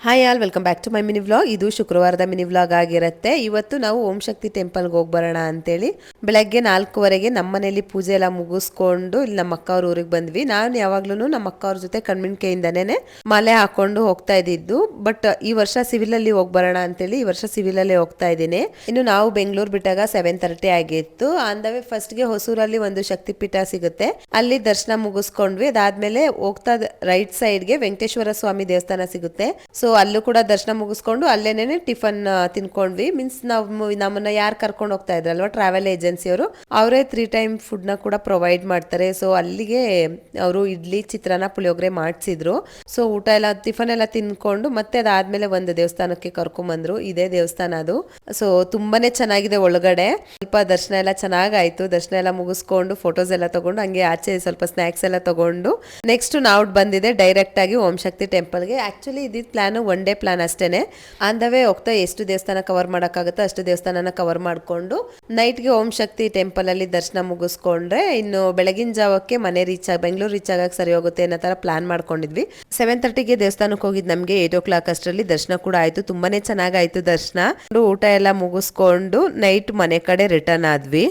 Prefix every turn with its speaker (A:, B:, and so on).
A: Hi all welcome back to my mini vlog. ಇದು ಶುಕ್ರವಾರದ mini vlog ಆಗಿರುತ್ತೆ. ಇವತ್ತು ನಾವು ಓಂ ಶಕ್ತಿ ಟೆಂಪಲ್ಗೆ ಹೋಗಿ ಬರೋಣ ಅಂತೇಳಿ ಬೆಳಗ್ಗೆ 4:15 ನಮ್ಮ ಮನೇಲಿ ಪೂಜೆ ಎಲ್ಲ ಮುಗಿಸ್ಕೊಂಡು ಇಲ್ಲಿ ನಮ್ಮ ಅಕ್ಕ ಅವ್ರ ಊರಿಗೆ ಬಂದ್ವಿ. ನಾನು ಯಾವಾಗ್ಲೂ ನಮ್ಮ ಅಕ್ಕ ಅವ್ರ ಜೊತೆ ಕಣ್ಮಿಣ್ಕೆಯಿಂದನೇ ಮಾಲೆ ಹಾಕೊಂಡು ಹೋಗ್ತಾ ಇದ್ದಿದ್ದು. ಬಟ್ ಈ ವರ್ಷ ಸಿವಿಲ್ ಅಲ್ಲಿ ಹೋಗಿ ಬರೋಣ ಅಂತೇಳಿ ಈ ವರ್ಷ ಸಿವಿಲ್ ಅಲ್ಲೇ ಹೋಗ್ತಾ ಇದ್ದೀನಿ. ಇನ್ನು ನಾವು ಬೆಂಗಳೂರು ಬಿಟ್ಟಾಗ 7:30 ಆಗಿತ್ತು. ಅಂದವೇ ಫಸ್ಟ್ಗೆ ಹೊಸೂರಲ್ಲಿ ಒಂದು ಶಕ್ತಿ ಪೀಠ ಸಿಗುತ್ತೆ, ಅಲ್ಲಿ ದರ್ಶನ ಮುಗಿಸ್ಕೊಂಡ್ವಿ. ಅದಾದ್ಮೇಲೆ ಹೋಗ್ತಾ ರೈಟ್ ಸೈಡ್ಗೆ ವೆಂಕಟೇಶ್ವರ ಸ್ವಾಮಿ ದೇವಸ್ಥಾನ ಸಿಗುತ್ತೆ. ಸೊ ಅಲ್ಲೂ ಕೂಡ ದರ್ಶನ ಮುಗಿಸ್ಕೊಂಡು ಅಲ್ಲೇನೆ ಟಿಫನ್ ತಿನ್ಕೊಂಡ್ವಿ. ಮೀನ್ಸ್ ನಮ್ಮನ್ನ ಯಾರು ಕರ್ಕೊಂಡು ಹೋಗ್ತಾ ಇದ್ರಲ್ವಾ ಟ್ರಾವೆಲ್ ಏಜೆನ್ಸಿಯವರು, ಅವರೇ 3 ಟೈಮ್ ಫುಡ್ ನ ಕೂಡ ಪ್ರೊವೈಡ್ ಮಾಡ್ತಾರೆ. ಸೊ ಅಲ್ಲಿಗೆ ಅವರು ಇಡ್ಲಿ ಚಿತ್ರಾನ್ನ ಪುಳಿಯೋಗರೆ ಮಾಡಿಸಿದ್ರು. ಸೊ ಊಟ ಎಲ್ಲ ಟಿಫನ್ ಎಲ್ಲ ತಿನ್ಕೊಂಡು ಮತ್ತೆ ಅದಾದ್ಮೇಲೆ ಒಂದು ದೇವಸ್ಥಾನಕ್ಕೆ ಕರ್ಕೊಂಡ್ಬಂದ್ರು. ಇದೇ ದೇವಸ್ಥಾನ ಅದು. ಸೊ ತುಂಬಾನೇ ಚೆನ್ನಾಗಿದೆ ಒಳಗಡೆ. ಸ್ವಲ್ಪ ದರ್ಶನ ಎಲ್ಲ ಚೆನ್ನಾಗಾಯ್ತು. ದರ್ಶನ ಎಲ್ಲ ಮುಗಿಸ್ಕೊಂಡು ಫೋಟೋಸ್ ಎಲ್ಲ ತಗೊಂಡು ಹಂಗೆ ಆಚೆ ಸ್ವಲ್ಪ ಸ್ನಾಕ್ಸ್ ಎಲ್ಲ ತಗೊಂಡು ನೆಕ್ಸ್ಟ್ ನಾವು ಬಂದಿದೆ ಡೈರೆಕ್ಟ್ ಆಗಿ ಓಂ ಶಕ್ತಿ ಟೆಂಪಲ್ಗೆ. ಆಕ್ಚುಲಿ ಇದು ಪ್ಲಾನ್ 1 ಡೇ ಪ್ಲಾನ್ ಅಷ್ಟೇನೆ. ಅಂದವೇ ಹೋಗ್ತಾ ಎಷ್ಟು ದೇವಸ್ಥಾನ ಕವರ್ ಮಾಡೋಕ್ಕಾಗುತ್ತೋ ಅಷ್ಟು ದೇವಸ್ಥಾನನ ಕವರ್ ಮಾಡಿಕೊಂಡು ನೈಟ್ಗೆ ಓಂ ಶಕ್ತಿ ಟೆಂಪಲ್ ಅಲ್ಲಿ ದರ್ಶನ ಮುಗಿಸ್ಕೊಂಡ್ರೆ ಇನ್ನು ಬೆಳಗಿನ ಜಾವಕ್ಕೆ ಮನೆ ಬೆಂಗಳೂರು ರೀಚ್ ಆಗಕ್ಕೆ ಸರಿ ಹೋಗುತ್ತೆ ಅನ್ನೋ ತರ ಪ್ಲಾನ್ ಮಾಡ್ಕೊಂಡಿದ್ವಿ. 7:30ಗೆ ದೇವಸ್ಥಾನಕ್ಕೆ ಹೋಗಿದ್ ನಮ್ಗೆ 8 ಅಷ್ಟರಲ್ಲಿ ದರ್ಶನ ಕೂಡ ಆಯ್ತು. ತುಂಬಾನೇ ಚೆನ್ನಾಗಾಯ್ತು ದರ್ಶನ. ಊಟ ಎಲ್ಲ ಮುಗಿಸ್ಕೊಂಡು ನೈಟ್ ಮನೆ ಕಡೆ ರಿಟರ್ನ್ ಆದ್ವಿ.